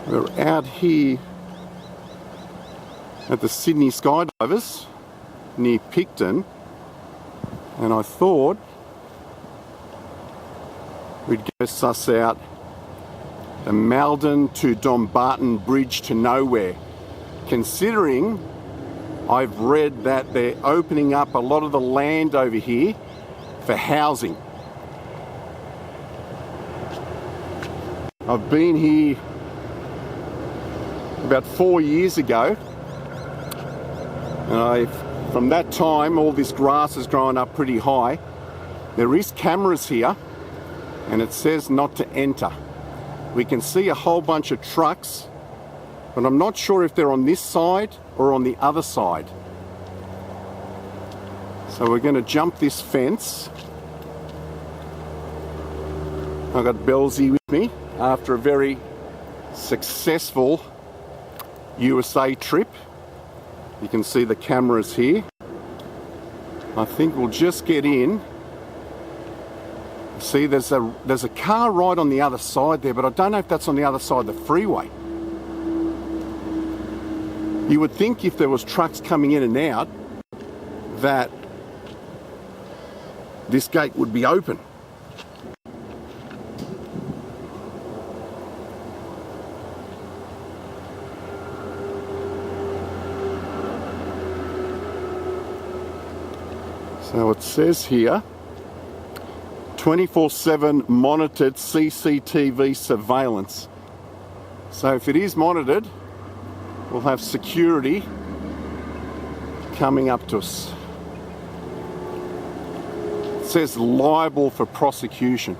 We're out here at the Sydney Skydivers near Picton, and I thought we'd go suss out the Malden to Dombarton Bridge to Nowhere, considering I've read that they're opening up a lot of the land over here for housing. I've been here about 4 years ago, and from that time all this grass has grown up pretty high. There is cameras here and it says not to enter. We can see a whole bunch of trucks, but I'm not sure if they're on this side or on the other side. So we're going to jump this fence. I've got Belzy with me after a very successful USA trip. You can see the cameras here. I think we'll just get in. See, there's a car right on the other side there, but I don't know if that's on the other side of the freeway. You would think if there was trucks coming in and out that this gate would be open. So it says here, 24/7 monitored CCTV surveillance. So if it is monitored, we'll have security coming up to us. It says liable for prosecution.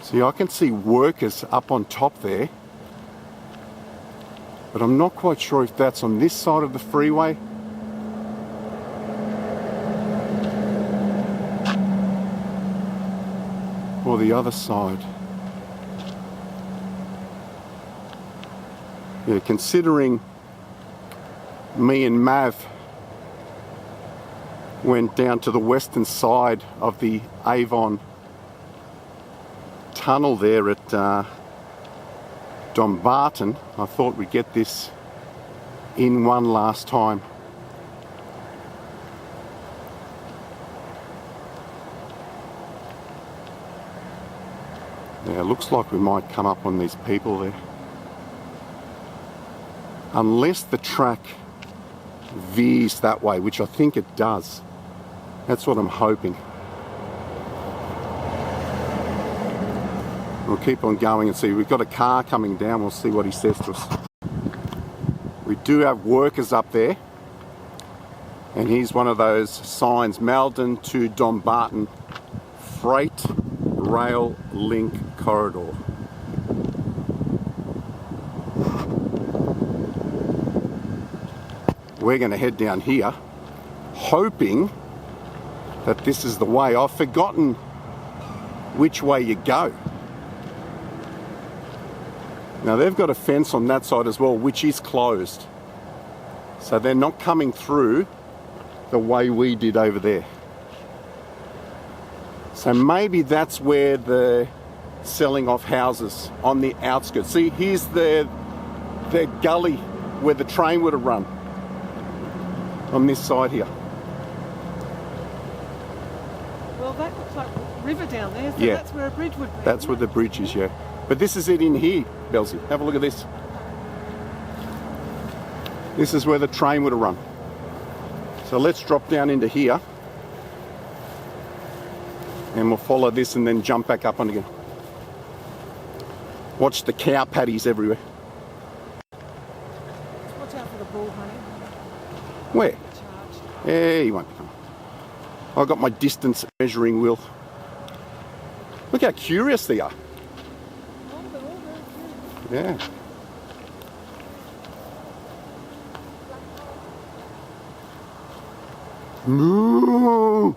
See, I can see workers up on top there, but I'm not quite sure if that's on this side of the freeway or the other side. Yeah, considering me and Mav went down to the western side of the Avon tunnel there at Dombarton, I thought we'd get this in one last time. Yeah, it looks like we might come up on these people there. Unless the track veers that way, which I think it does. That's what I'm hoping. We'll keep on going and see. We've got a car coming down. We'll see what he says to us. We do have workers up there. And here's one of those signs, Malden to Dombarton Freight Rail Link Corridor. We're going to head down here, hoping that this is the way. I've forgotten which way you go. Now they've got a fence on that side as well, which is closed. So they're not coming through the way we did over there. So maybe that's where they're selling off houses, on the outskirts. See, here's their gully where the train would have run. On this side here. Well, that looks like a river down there, so yeah, that's where a bridge would be. That's where the bridge is, yeah. But this is it in here, Belzy. Have a look at this. This is where the train would have run. So let's drop down into here. And we'll follow this and then jump back up on again. Watch the cow patties everywhere. Watch out for the bull, honey. Where? Yeah, he won't come. I've got my distance measuring wheel. Look how curious they are. Yeah. Moo!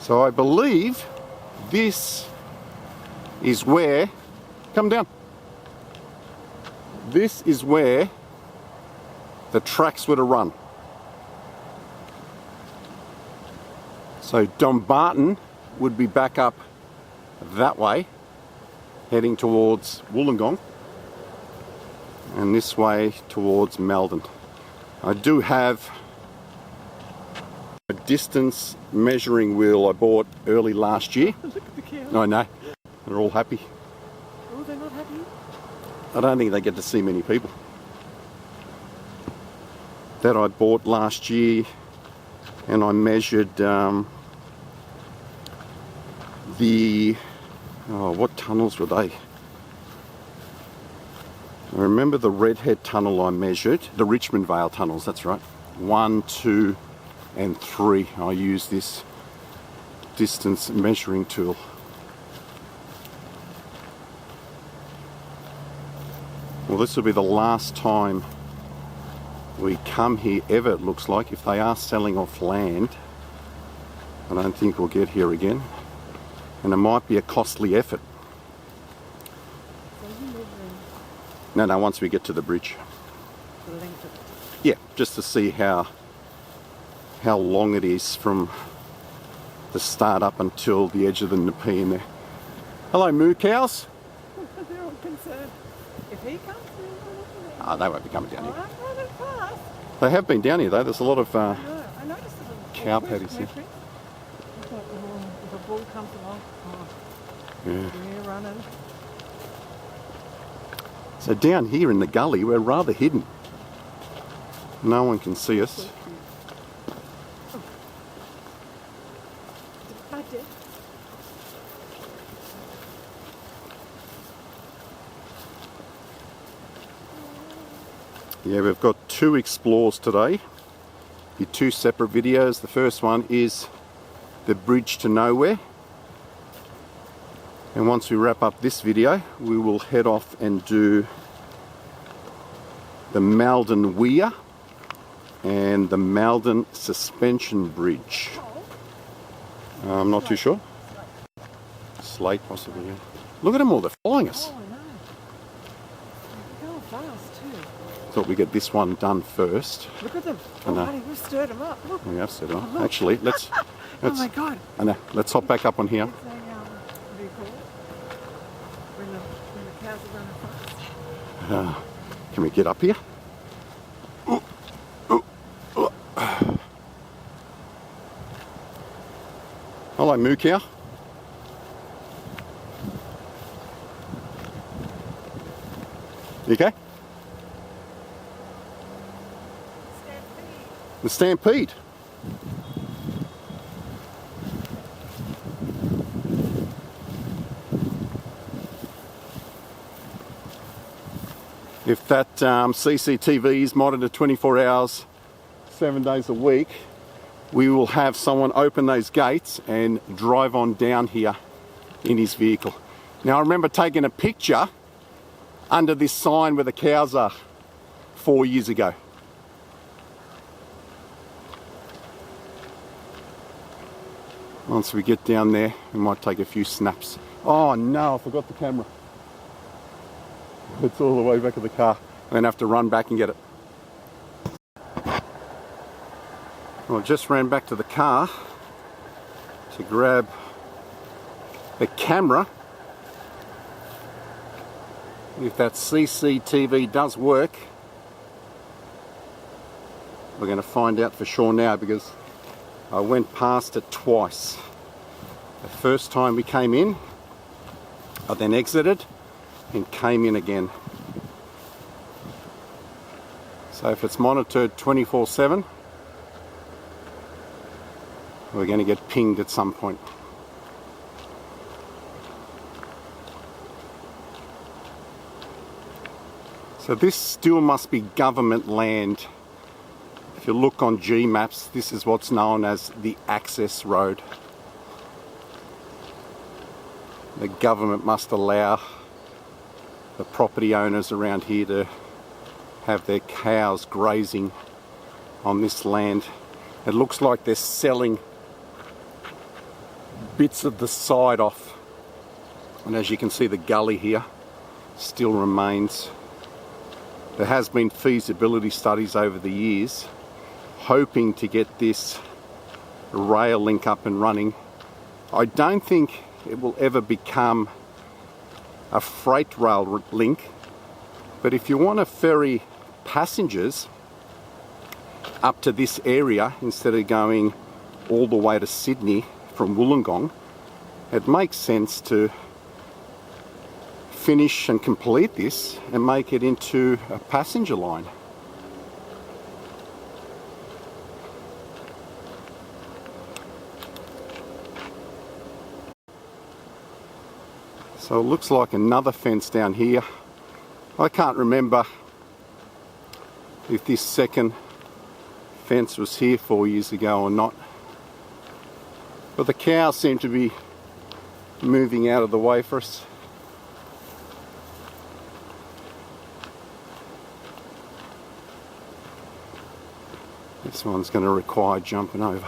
So I believe this is where, come down. This is where the tracks would have run. So Dombarton would be back up that way, heading towards Wollongong, and this way towards Meldon. I do have a distance measuring wheel I bought early last year. Look at the cows. I know, they're all happy. Oh, they're not happy? I don't think they get to see many people. That I bought last year, and I measured what tunnels were they? I remember the Redhead tunnel I measured, the Richmond Vale tunnels, that's right. 1, 2 and 3. I used this distance measuring tool. Well, this will be the last time we come here ever, it looks like. If they are selling off land, I don't think we'll get here again. And it might be a costly effort. So you measuring No, once we get to the bridge. the length of it? Yeah, just to see how long it is from the start up until the edge of the Nepean there. Hello, moo cows. They're all concerned. If he comes, they're not looking at him. Oh, they won't be coming down Oh, here. I'm running fast. They have been down here though. There's a lot of No, I noticed the little cow footprints, patties here. footprints. I thought, oh, if a bull comes along, Yeah. they're running. So down here in the gully, we're rather hidden. No one can see us. I did. Yeah, we've got 2 explores today. Be 2 separate videos. The first one is the bridge to nowhere. And once we wrap up this video, we will head off and do the Meldon Weir and the Meldon Suspension Bridge. I'm not too sure. Slate possibly, yeah. Look at them all, they're following us. Oh, I know. They're going fast too. Thought we'd get this one done first. Look at them. I know. Oh, honey, we've stirred them up. Look. We have set it Oh, up. look. Actually, let's Oh my God. I know, let's hop back up on here. It's a, what do you call it? When the cows are running fast. Can we get up here? Hello, moo cow. You okay? The stampede. If that CCTV is monitored 24 hours, 7 days a week, we will have someone open those gates and drive on down here in his vehicle. Now I remember taking a picture under this sign where the cows are 4 years ago. Once we get down there, we might take a few snaps. Oh no, I forgot the camera. It's all the way back of the car. I'm gonna have to run back and get it. Well, I just ran back to the car to grab the camera. If that CCTV does work, we're going to find out for sure now, because I went past it twice. The first time we came in, I then exited and came in again. So if it's monitored 24/7, we're going to get pinged at some point. So this still must be government land. If you look on G-maps, this is what's known as the access road. The government must allow the property owners around here to have their cows grazing on this land. It looks like they're selling bits of the side off, and as you can see, the gully here still remains. There has been feasibility studies over the years hoping to get this rail link up and running. I don't think it will ever become a freight rail link, but if you want to ferry passengers up to this area instead of going all the way to Sydney from Wollongong, it makes sense to finish and complete this and make it into a passenger line. So it looks like another fence down here. I can't remember if this second fence was here 4 years ago or not, but the cows seem to be moving out of the way for us. This one's going to require jumping over.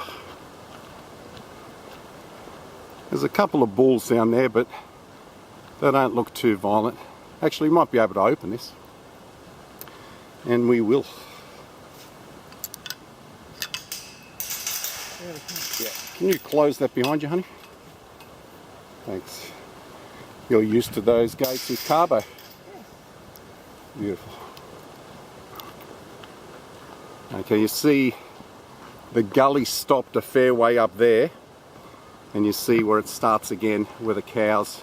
There's a couple of bulls down there, but they don't look too violent. Actually, we might be able to open this, and we will. Yeah. Can you close that behind you, honey? Thanks. You're used to those gates with carbo. Beautiful. Okay, you see the gully stopped a fair way up there, and you see where it starts again, where the cows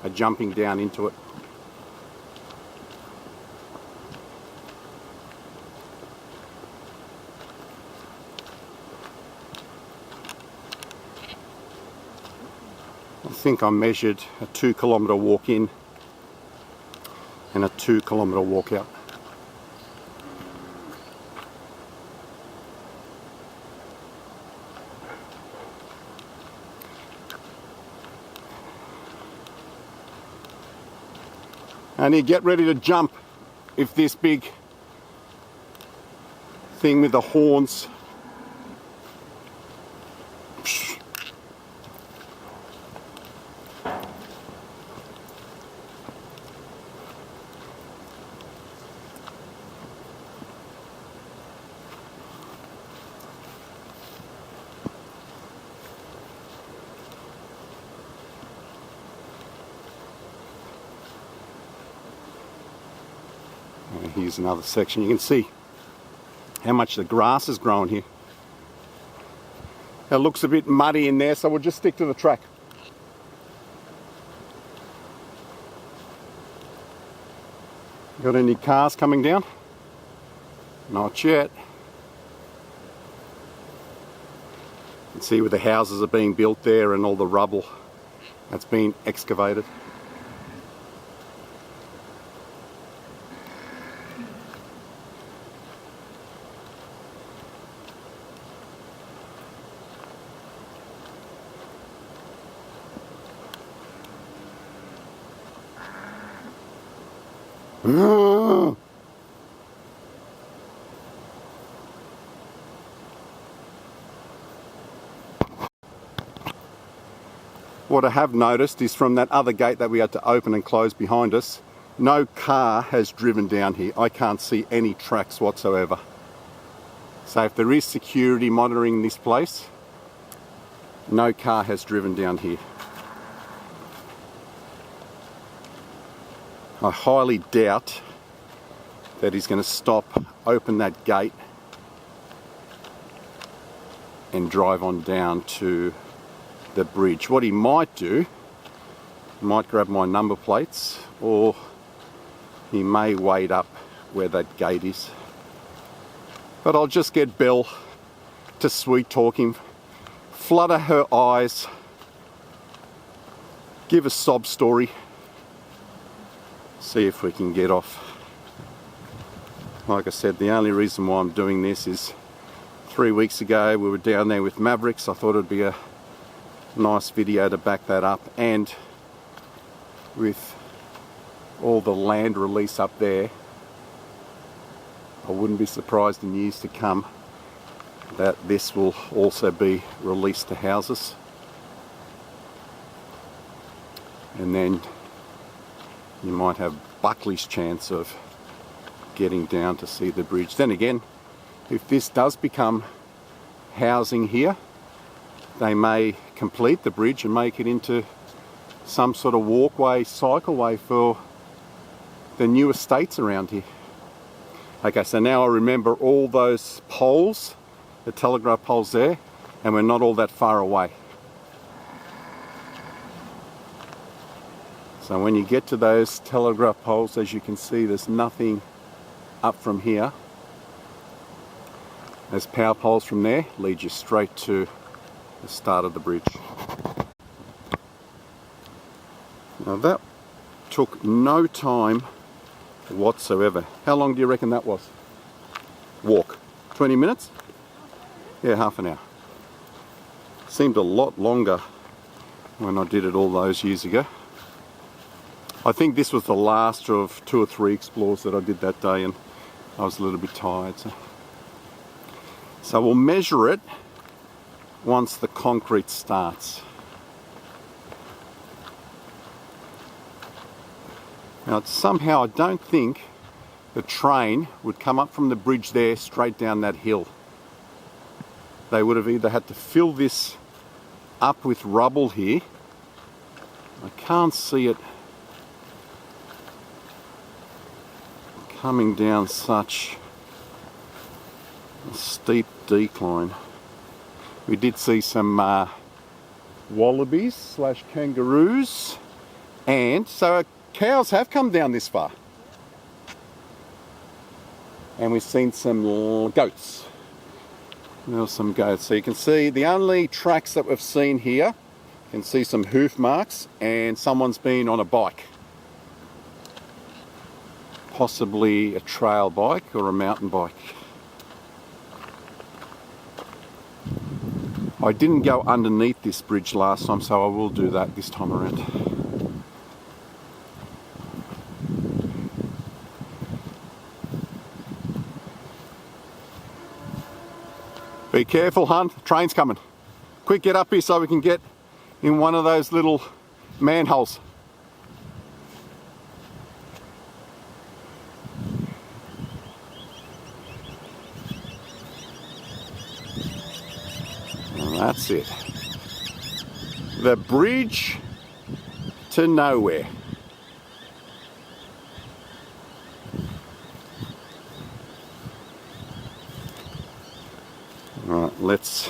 are jumping down into it. I think I measured a 2 kilometre walk in and a 2 kilometre walk out. And you get ready to jump if this big thing with the horns . Here's another section. You can see how much the grass has grown here. It looks a bit muddy in there, so we'll just stick to the track. Got any cars coming down? Not yet. You can see where the houses are being built there and all the rubble that's been excavated. What I have noticed is from that other gate that we had to open and close behind us, no car has driven down here. I can't see any tracks whatsoever. So if there is security monitoring this place, no car has driven down here. I highly doubt that he's going to stop, open that gate and drive on down to the bridge. What he might do, he might grab my number plates, or he may wait up where that gate is. But I'll just get Belle to sweet talk him, flutter her eyes, give a sob story, see if we can get off. Like I said, the only reason why I'm doing this is 3 weeks ago we were down there with Mavericks. I thought it'd be a nice video to back that up, and with all the land release up there, I wouldn't be surprised in years to come that this will also be released to houses, and then you might have Buckley's chance of getting down to see the bridge. Then again, if this does become housing here, they may complete the bridge and make it into some sort of walkway, cycleway for the new estates around here. Okay, so now I remember all those poles, the telegraph poles there, and we're not all that far away. So when you get to those telegraph poles, as you can see, there's nothing up from here. Those power poles from there lead you straight to the start of the bridge. Now that took no time whatsoever. How long do you reckon that was? Walk. 20 minutes? Yeah, half an hour. Seemed a lot longer when I did it all those years ago. I think this was the last of 2 or 3 explores that I did that day, and I was a little bit tired. So we'll measure it once the concrete starts. Now somehow I don't think the train would come up from the bridge there straight down that hill. They would have either had to fill this up with rubble here. I can't see it coming down such a steep decline. We did see some wallabies slash kangaroos, and so cows have come down this far. And we've seen some goats. There's some goats. So you can see the only tracks that we've seen here, you can see some hoof marks, and someone's been on a bike. Possibly a trail bike or a mountain bike. I didn't go underneath this bridge last time, so I will do that this time around. Be careful, hun. The train's coming. Quick, get up here so we can get in one of those little manholes. That's it. The bridge to nowhere. Right, let's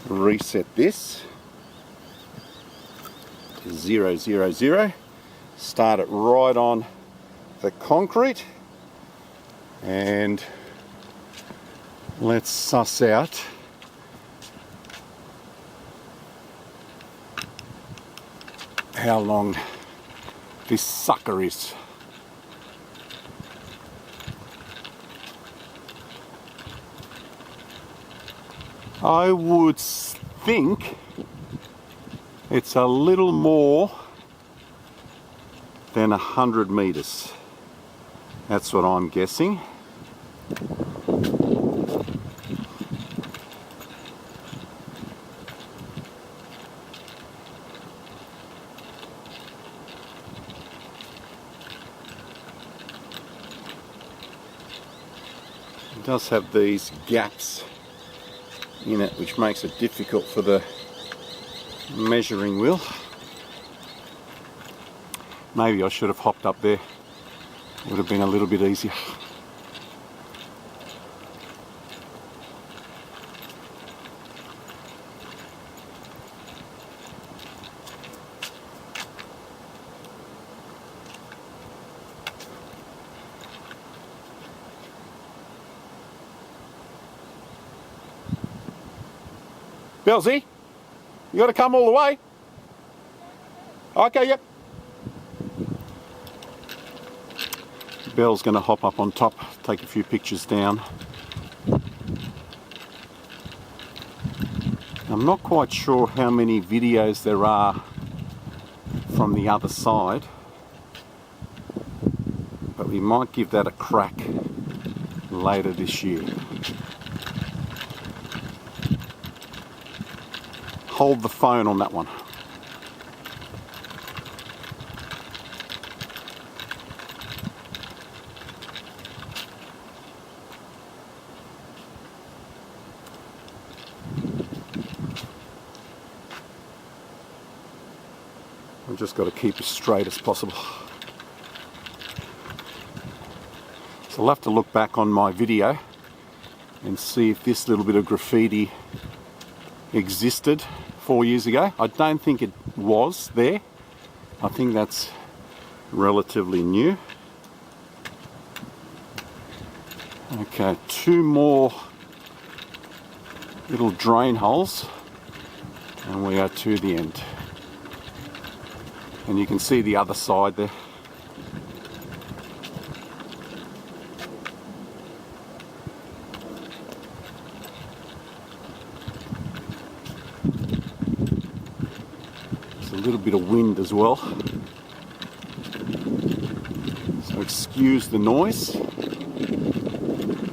reset this to 0, 0, 0. Start it right on the concrete, and let's suss out how long this sucker is. I would think it's a little more than 100 meters. That's what I'm guessing. It does have these gaps in it, which makes it difficult for the measuring wheel. Maybe I should have hopped up there. It would have been a little bit easier. Belsy, you got to come all the way. Okay, yep. Belle's going to hop up on top, take a few pictures down. I'm not quite sure how many videos there are from the other side, but we might give that a crack later this year. Hold the phone on that one. I've just got to keep as straight as possible. So I'll have to look back on my video and see if this little bit of graffiti existed 4 years ago. I don't think it was there. I think that's relatively new. Okay, 2 more little drain holes and we are to the end. And you can see the other side there. There's a little bit of wind as well, so excuse the noise.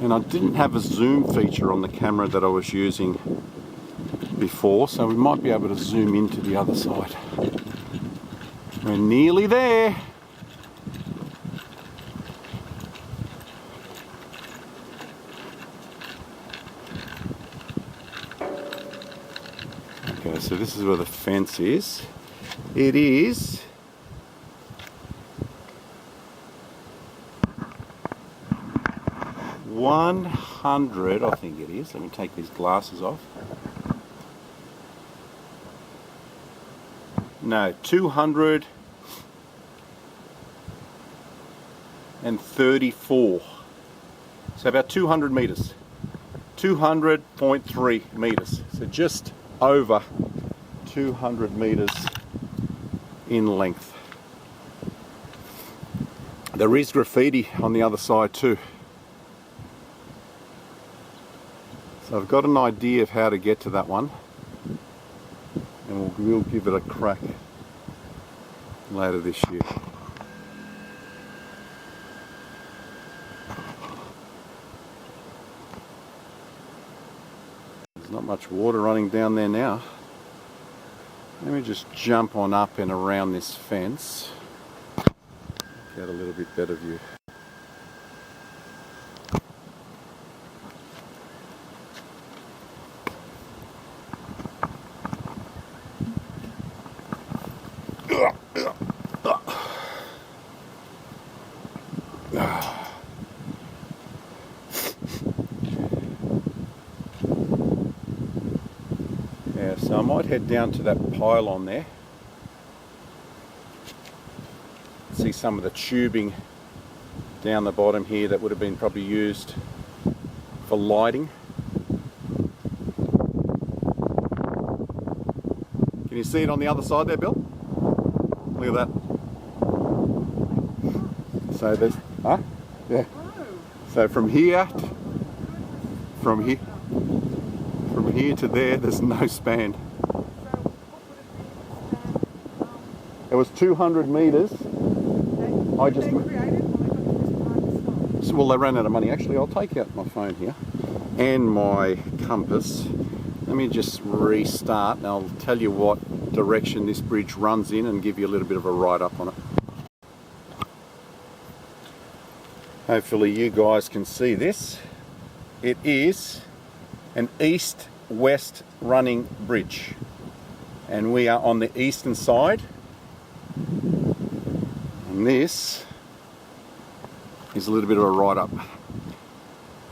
And I didn't have a zoom feature on the camera that I was using before, so we might be able to zoom into the other side. We're nearly there. Okay, so this is where the fence is. It is 100, I think it is. Let me take these glasses off. No, 234. So about 200 meters. 200.3 meters. So just over 200 meters in length. There is graffiti on the other side too. So I've got an idea of how to get to that one, and we'll give it a crack later this year. There's not much water running down there now. Let me just jump on up and around this fence, get a little bit better view. Yeah, so I might head down to that pylon there. See some of the tubing down the bottom here that would have been probably used for lighting. Can you see it on the other side there, Bill? Look at that. So there's, huh? Yeah. So from here to there, there's no span. It was 200 meters. Well, they ran out of money. Actually, I'll take out my phone here and my compass. Let me just restart and I'll tell you what direction this bridge runs in and give you a little bit of a write-up on it. Hopefully you guys can see this. It is an east-west running bridge, and we are on the eastern side, and this is a little bit of a write-up.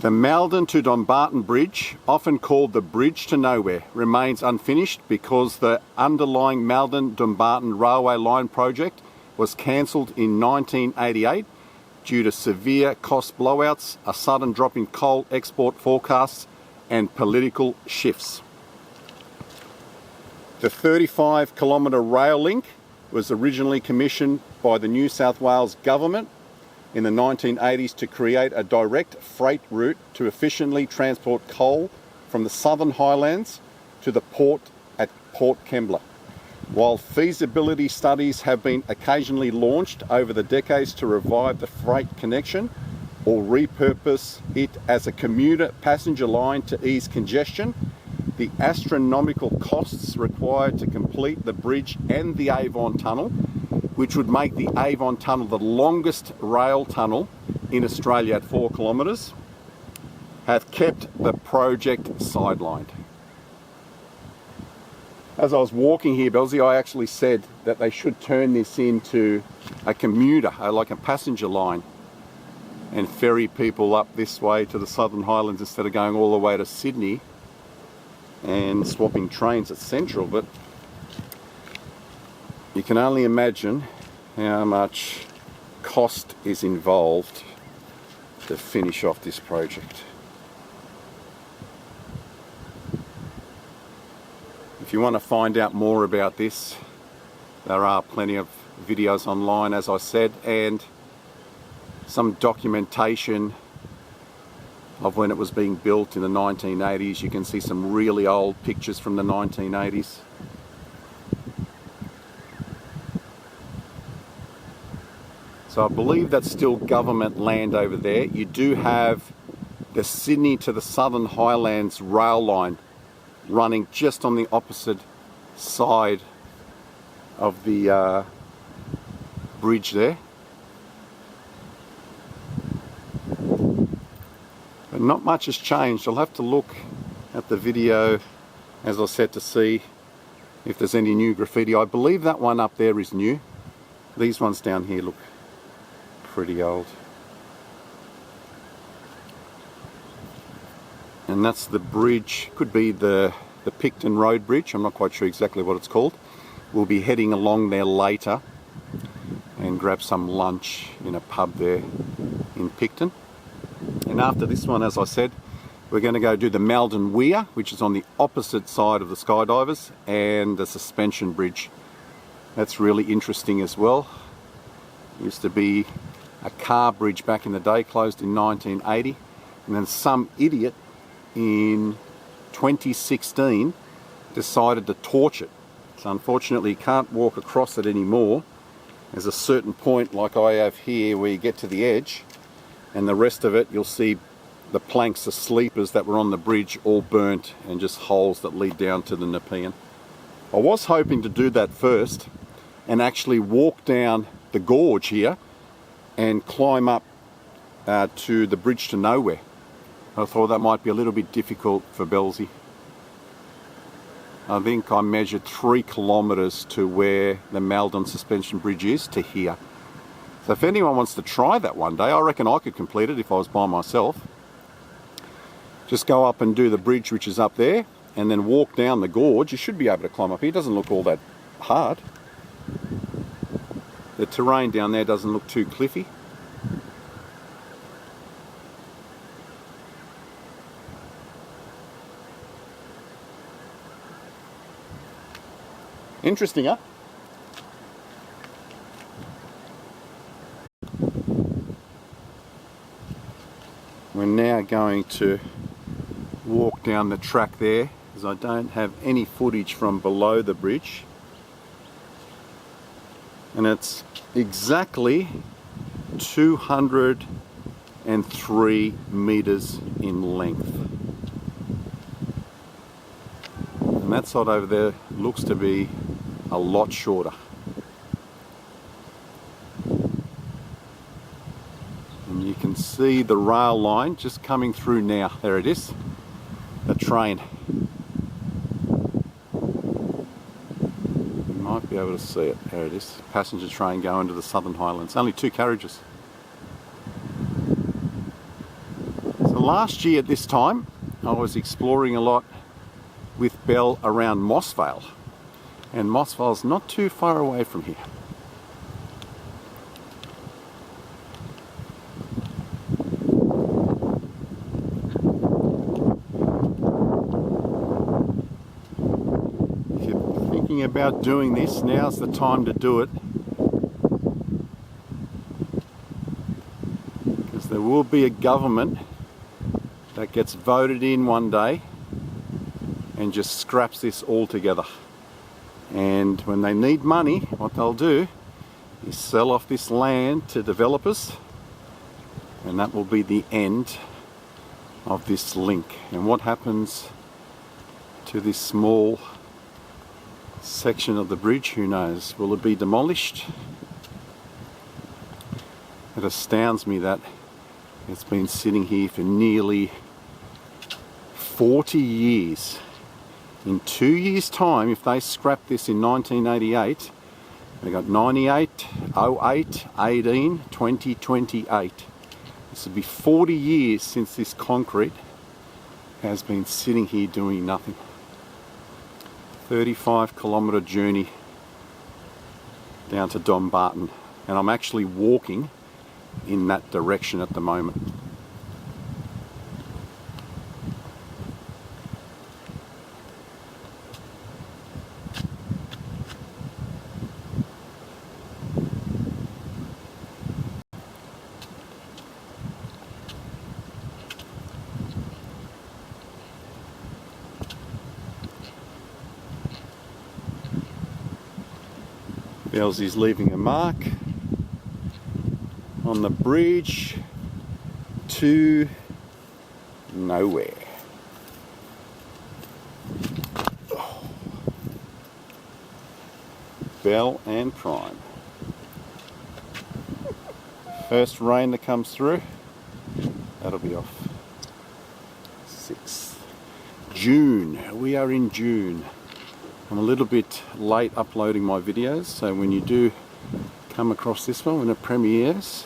The Malden to Dombarton Bridge, often called the Bridge to Nowhere, remains unfinished because the underlying Malden-Dombarton railway line project was cancelled in 1988 due to severe cost blowouts, a sudden drop in coal export forecasts and political shifts. The 35-kilometre rail link was originally commissioned by the New South Wales government in the 1980s to create a direct freight route to efficiently transport coal from the Southern Highlands to the port at Port Kembla. While feasibility studies have been occasionally launched over the decades to revive the freight connection or repurpose it as a commuter passenger line to ease congestion, the astronomical costs required to complete the bridge and the Avon Tunnel, which would make the Avon Tunnel the longest rail tunnel in Australia at 4 kilometres, have kept the project sidelined. As I was walking here, Belzy, I actually said that they should turn this into a commuter, like a passenger line, and ferry people up this way to the Southern Highlands instead of going all the way to Sydney and swapping trains at Central. But you can only imagine how much cost is involved to finish off this project. If you want to find out more about this, there are plenty of videos online, as I said, and some documentation of when it was being built in the 1980s. You can see some really old pictures from the 1980s. So I believe that's still government land over there. You do have the Sydney to the Southern Highlands rail line running just on the opposite side of the bridge there. But not much has changed. I'll have to look at the video, as I said, to see if there's any new graffiti. I believe that one up there is new. These ones down here look pretty old. And that's the bridge, could be the Picton Road Bridge, I'm not quite sure exactly what it's called. We'll be heading along there later and grab some lunch in a pub there in Picton. And after this one, as I said, we're going to go do the Maldon Weir, which is on the opposite side of the skydivers, and the suspension bridge. That's really interesting as well. Used to be a car bridge back in the day, closed in 1980, and then some idiot in 2016 decided to torch it. So unfortunately you can't walk across it anymore. There's a certain point, like I have here, where you get to the edge, and the rest of it you'll see the planks, the sleepers that were on the bridge, all burnt and just holes that lead down to the Nepean. I was hoping to do that first and actually walk down the gorge here and climb up to the bridge to nowhere. I thought that might be a little bit difficult for Belzy. I think I measured 3 kilometres to where the Maldon suspension bridge is to here. So if anyone wants to try that one day, I reckon I could complete it if I was by myself. Just go up and do the bridge, which is up there, and then walk down the gorge. You should be able to climb up here. It doesn't look all that hard. The terrain down there doesn't look too cliffy. Interesting, huh? We're now going to walk down the track there, as I don't have any footage from below the bridge. And it's exactly 203 metres in length. And that side over there looks to be a lot shorter. And you can see the rail line just coming through now. There it is, the train. You might be able to see it. There it is, passenger train going to the Southern Highlands. Only 2 carriages. So last year at this time, I was exploring a lot with Belle around Mossvale. And Mossvale's not too far away from here. If you're thinking about doing this, now's the time to do it. Because there will be a government that gets voted in one day and just scraps this all together. And when they need money, what they'll do is sell off this land to developers, and that will be the end of this link. And what happens to this small section of the bridge, who knows? Will it be demolished? It astounds me that it's been sitting here for nearly 40 years In 2 years' time, if they scrap this in 1988, they got 98, 08, 18, 20, 28. This will be 40 years since this concrete has been sitting here doing nothing. 35-kilometre journey down to Dombarton, and I'm actually walking in that direction at the moment. Bellsy's leaving a mark on the bridge to nowhere. Oh. Bell and Prime. First rain that comes through, that'll be off. 6th June. We are in June. I'm a little bit late uploading my videos, so when you do come across this one when it premieres,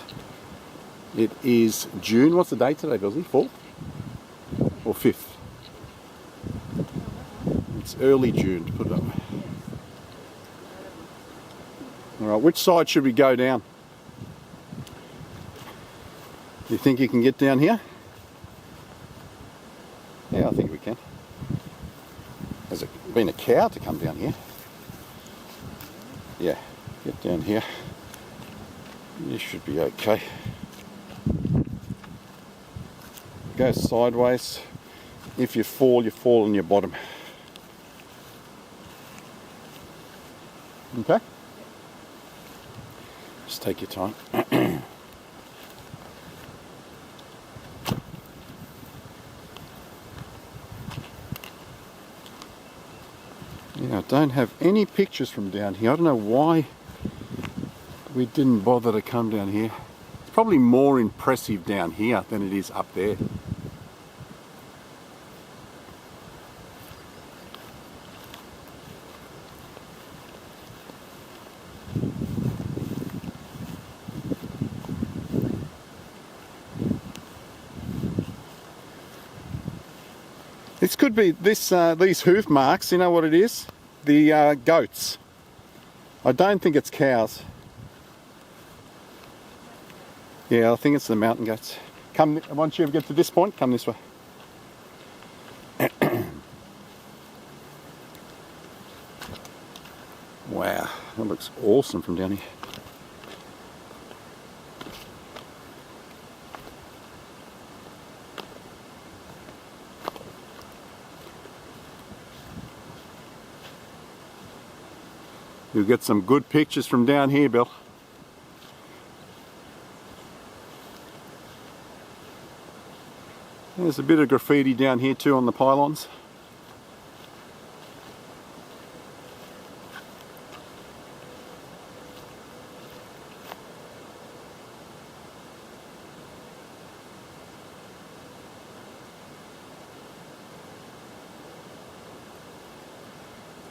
it is June. What's the date today, Belsy? 4th or 5th? It's early June, to put it that way. Alright, which side should we go down? You think you can get down here? Yeah, I think we can. Has it been a cow to come down here? Yeah, get down here. You should be okay. Go sideways. If you fall on your bottom. Okay? Just take your time. Yeah, I don't have any pictures from down here. I don't know why we didn't bother to come down here. It's probably more impressive down here than it is up there. This could be these hoof marks. You know what it is? The goats. I don't think it's cows. Yeah, I think it's the mountain goats. Come, once you get to this point, come this way. Wow, that looks awesome from down here. You'll get some good pictures from down here, Bill. There's a bit of graffiti down here too on the pylons.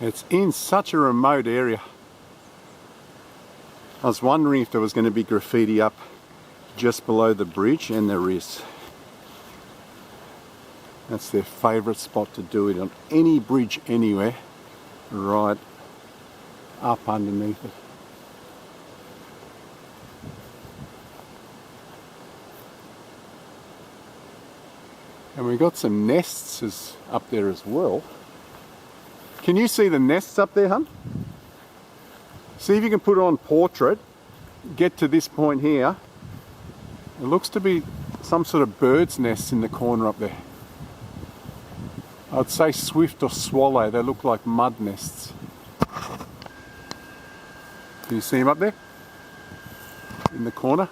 It's in such a remote area. I was wondering if there was going to be graffiti up just below the bridge, and there is. That's their favourite spot to do it on any bridge anywhere, right up underneath it. And we've got some nests up there as well. Can you see the nests up there, hun? See if you can put it on portrait, get to this point here. It looks to be some sort of bird's nest in the corner up there. I'd say swift or swallow, they look like mud nests. Can you see them up there? In the corner?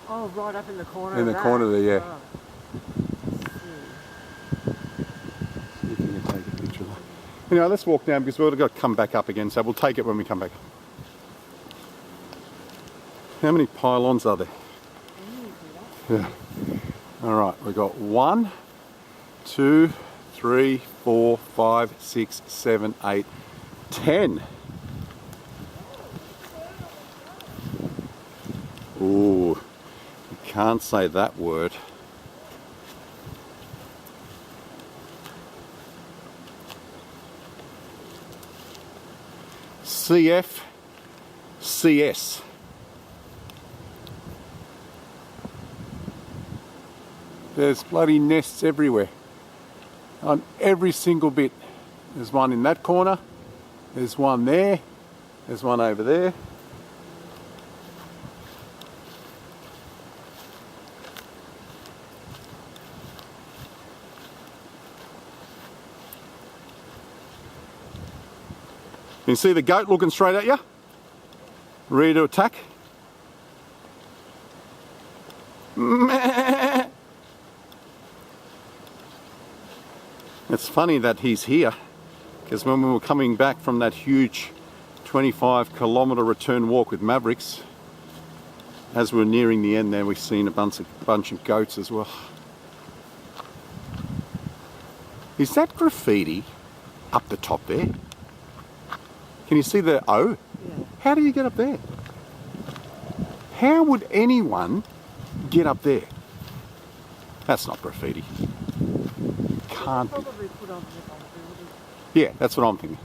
Oh, right up in the corner. In the corner there, yeah. Oh. See if you can take a picture of that. Anyway, let's walk down because we've got to come back up again, so we'll take it when we come back. How many pylons are there? Yeah. All right, we've got 1, 2, 3, 4, 5, 6, 7, 8, 10. Ooh, you can't say that word. CF, CS. There's bloody nests everywhere. On every single bit. There's one in that corner. There's one there. There's one over there. You can see the goat looking straight at you, ready to attack. It's funny that he's here, because when we were coming back from that huge 25-kilometre return walk with Mavericks, as we were nearing the end there, we've seen a bunch of goats as well. Is that graffiti up the top there? Can you see the O? Yeah. How do you get up there? How would anyone get up there? That's not graffiti. Can't be. Probably put on the building. Yeah, that's what I'm thinking.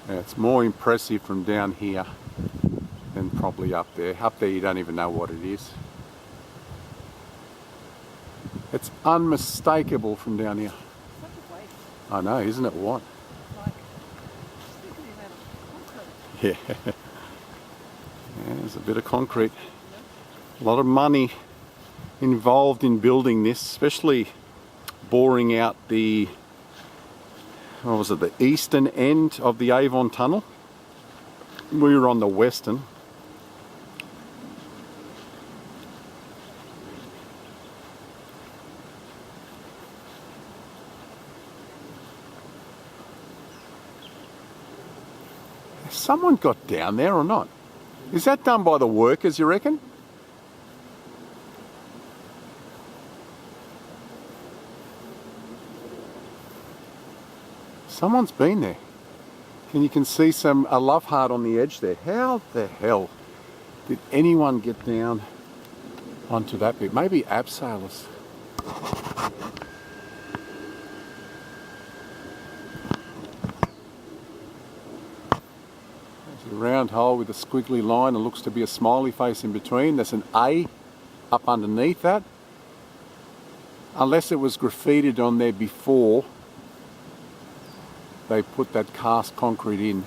Yeah, it's more impressive from down here than probably up there. Up there you don't even know what it is. It's unmistakable from down here. Such a waste. I know, isn't it what? Like, just think of the amount of concrete. Yeah. Yeah, there's a bit of concrete. A lot of money involved in building this, especially boring out the, what was it, the eastern end of the Avon Tunnel. We were on the western. Has someone got down there or not? Is that done by the workers, you reckon? Someone's been there. And you can see a love heart on the edge there. How the hell did anyone get down onto that bit? Maybe abseilers. There's a round hole with a squiggly line. It looks to be a smiley face in between. There's an A up underneath that. Unless it was graffitied on there before they put that cast concrete in.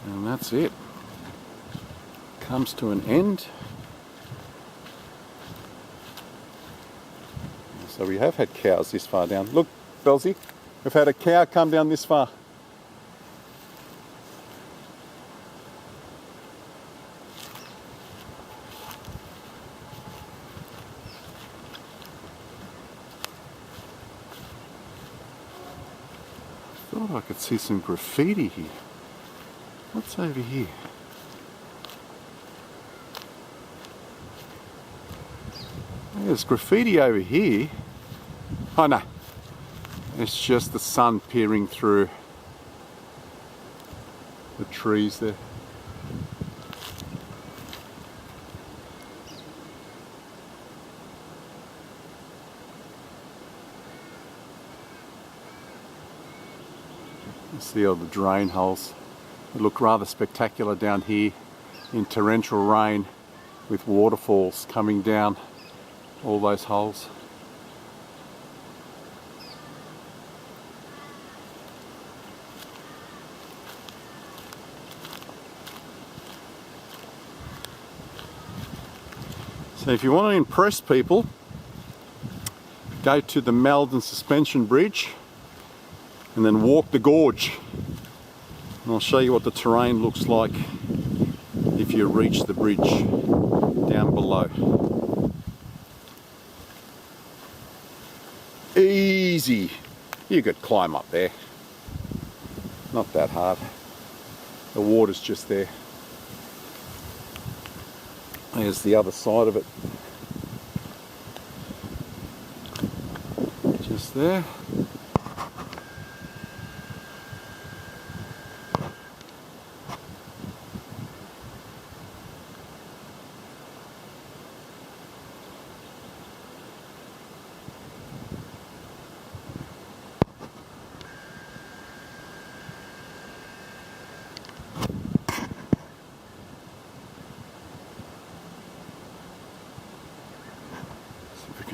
And that's it. Comes to an end. So we have had cows this far down. Look, Belzy, we've had a cow come down this far. Thought I could see some graffiti here. What's over here? There's graffiti over here. Oh no, it's just the sun peering through the trees there. See all the drain holes. They look rather spectacular down here in torrential rain with waterfalls coming down all those holes. So if you want to impress people, go to the Meldon Suspension Bridge and then walk the gorge. And I'll show you what the terrain looks like if you reach the bridge down below. Easy. You could climb up there. Not that hard. The water's just there. There's the other side of it. Just there.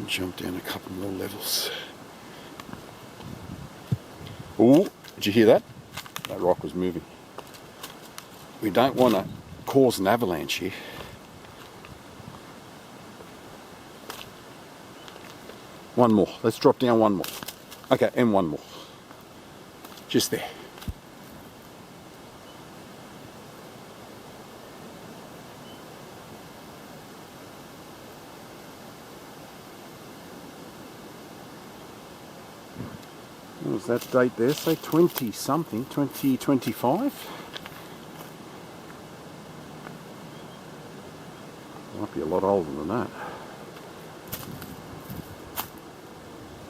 Jump down a couple more levels. Oh, did you hear that? That rock was moving. We don't want to cause an avalanche here. One more. Let's drop down one more. Okay, and one more. Just there. What was that date there? Say 20 something, 2025? Might be a lot older than that.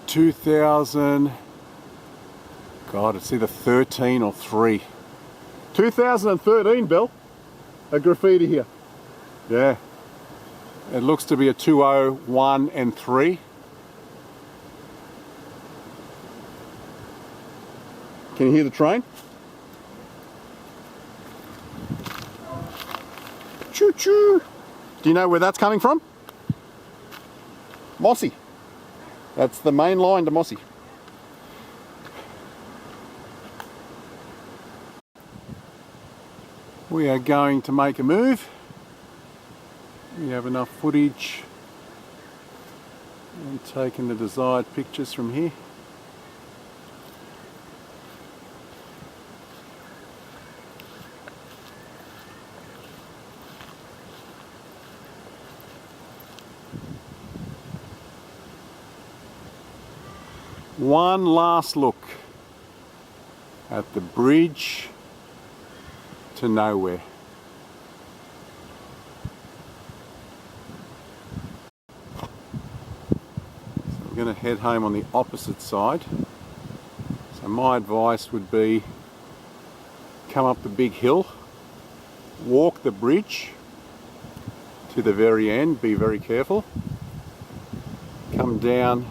2000, God, it's either 13 or 3. 2013, Bill. A graffiti here. Yeah. It looks to be a 201 and 3. Can you hear the train? Choo choo. Do you know where that's coming from? Mossy. That's the main line to Mossy. We are going to make a move. We have enough footage and taking the desired pictures from here. One last look at the bridge to nowhere. So we're going to head home on the opposite side. So my advice would be come up the big hill, walk the bridge to the very end, be very careful, come down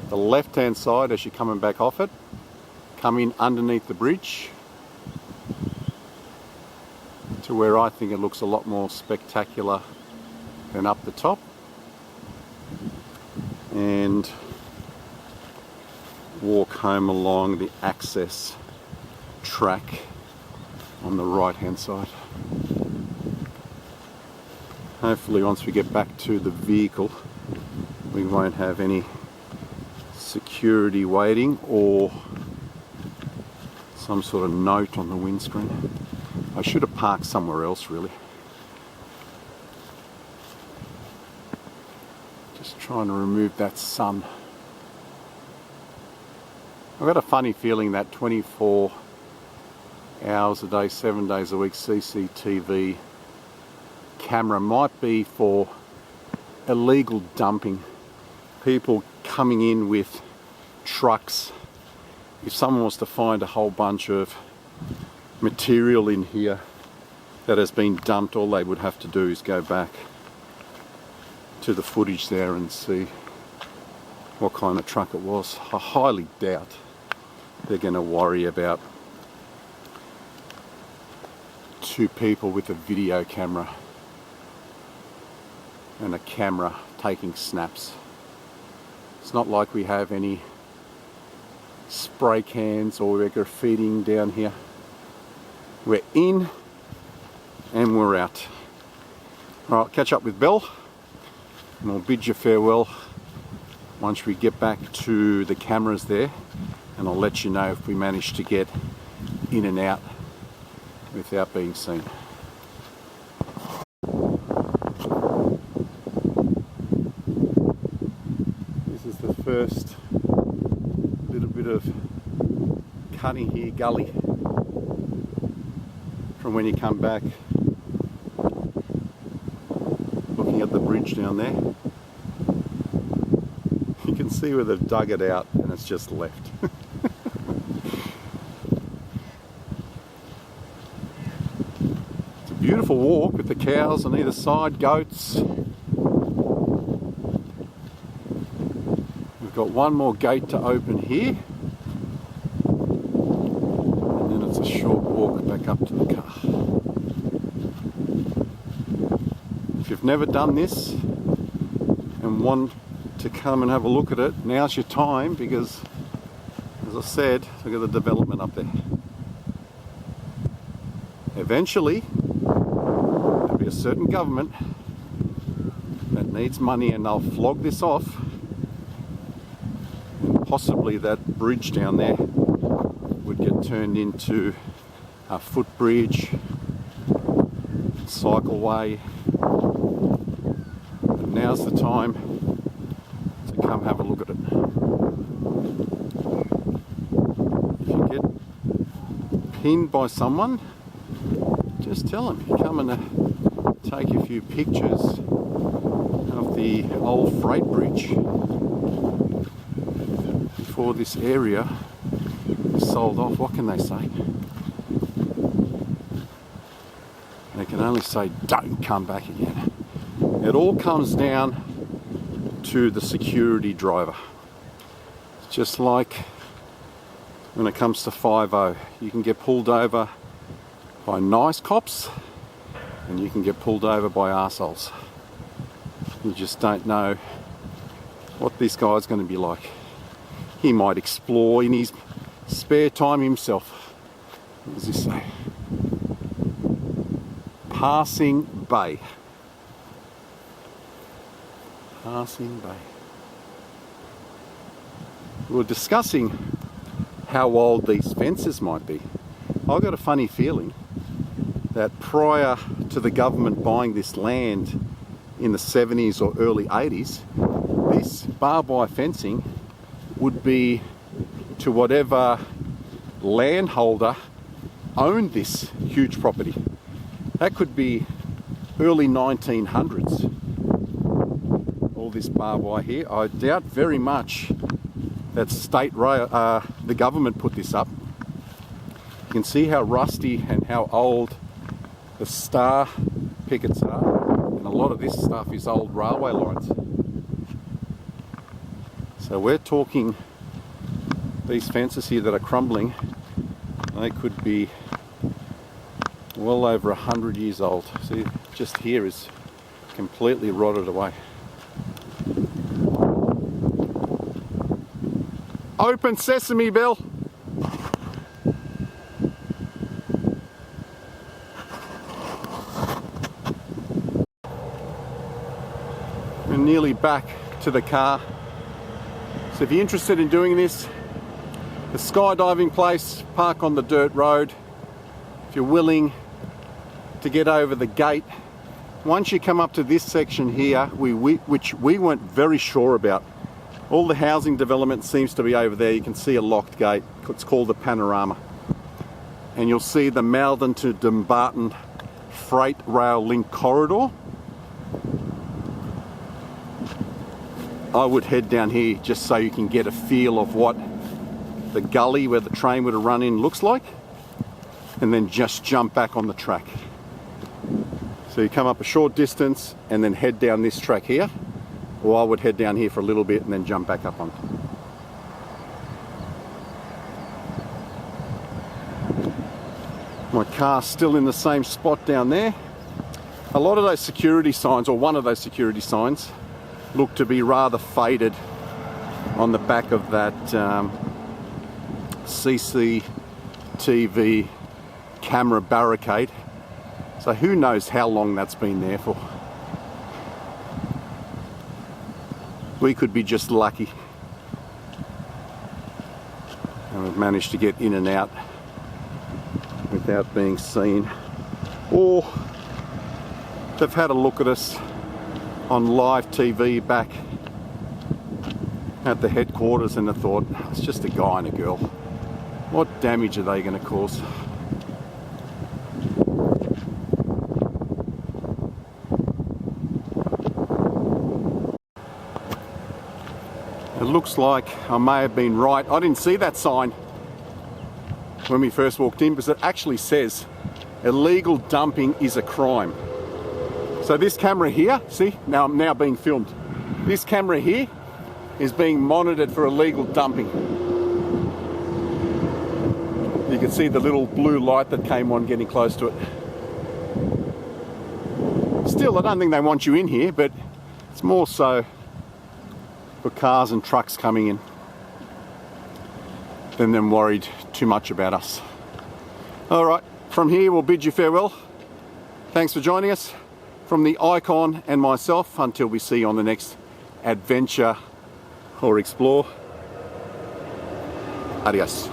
the left hand side as you're coming back off it, come in underneath the bridge to where I think it looks a lot more spectacular than up the top, and walk home along the access track on the right hand side. Hopefully once we get back to the vehicle we won't have any security waiting or some sort of note on the windscreen. I should have parked somewhere else really. Just trying to remove that sun. I've got a funny feeling that 24 hours a day, 7 days a week CCTV camera might be for illegal dumping. People coming in with trucks. If someone was to find a whole bunch of material in here that has been dumped, all they would have to do is go back to the footage there and see what kind of truck it was. I highly doubt they're going to worry about two people with a video camera and a camera taking snaps. It's not like we have any spray cans or we're graffitiing down here. We're in and we're out. Alright, catch up with Bill And I'll bid you farewell once we get back to the cameras there, and I'll let you know if we manage to get in and out without being seen. This is the first little bit of cutting here, gully, from when you come back, looking at the bridge down there. You can see where they've dug it out and it's just left. It's a beautiful walk with the cows on either side, goats. We've got one more gate to open here, and then it's a short walk back up to the car. If you've never done this and want to come and have a look at it, now's your time, because as I said, look at the development up there. Eventually there'll be a certain government that needs money and they'll flog this off, and possibly that bridge down there would get turned into a footbridge, cycleway. And now's the time to come have a look at it. If you get pinned by someone, just tell them you're coming to take a few pictures of the old freight bridge before this area is sold off. What can they say? They can only say, don't come back again. It all comes down to the security driver. It's just like when it comes to 5-0, you can get pulled over by nice cops and you can get pulled over by arseholes. You just don't know what this guy's going to be like. He might explore in his spare time himself. What does this say? Passing Bay. Passing Bay. We were discussing how old these fences might be. I've got a funny feeling that prior to the government buying this land in the 70s or early 80s, this barbed wire fencing would be to whatever landholder owned this huge property. That could be early 1900s. All this barbed wire here. I doubt very much that state rail, the government put this up. You can see how rusty and how old the star pickets are, and a lot of this stuff is old railway lines. So we're talking these fences here that are crumbling, they could be well over 100 years old. See, just here is completely rotted away. Open sesame, Bill. We're nearly back to the car. So if you're interested in doing this, the skydiving place, park on the dirt road. If you're willing to get over the gate, once you come up to this section here, which we weren't very sure about, all the housing development seems to be over there. You can see a locked gate. It's called the Panorama. And you'll see the Malvern to Dombarton Freight Rail Link Corridor. I would head down here just so you can get a feel of what the gully where the train would have run in looks like, and then just jump back on the track. So you come up a short distance and then head down this track here, or I would head down here for a little bit and then jump back up on. My car's still in the same spot down there. A lot of those security signs, or one of those security signs, look to be rather faded on the back of that CCTV camera barricade. So who knows how long that's been there for. We could be just lucky. And we've managed to get in and out without being seen. Or they've had a look at us on live TV back at the headquarters and they thought, it's just a guy and a girl. What damage are they going to cause? It looks like I may have been right. I didn't see that sign when we first walked in because it actually says illegal dumping is a crime. So this camera here, see, now I'm now being filmed. This camera here is being monitored for illegal dumping. You can see the little blue light that came on getting close to it. Still, I don't think they want you in here, but it's more so for cars and trucks coming in than them worried too much about us. All right, from here we'll bid you farewell. Thanks for joining us. From the Icon and myself, until we see you on the next adventure or explore. Adios.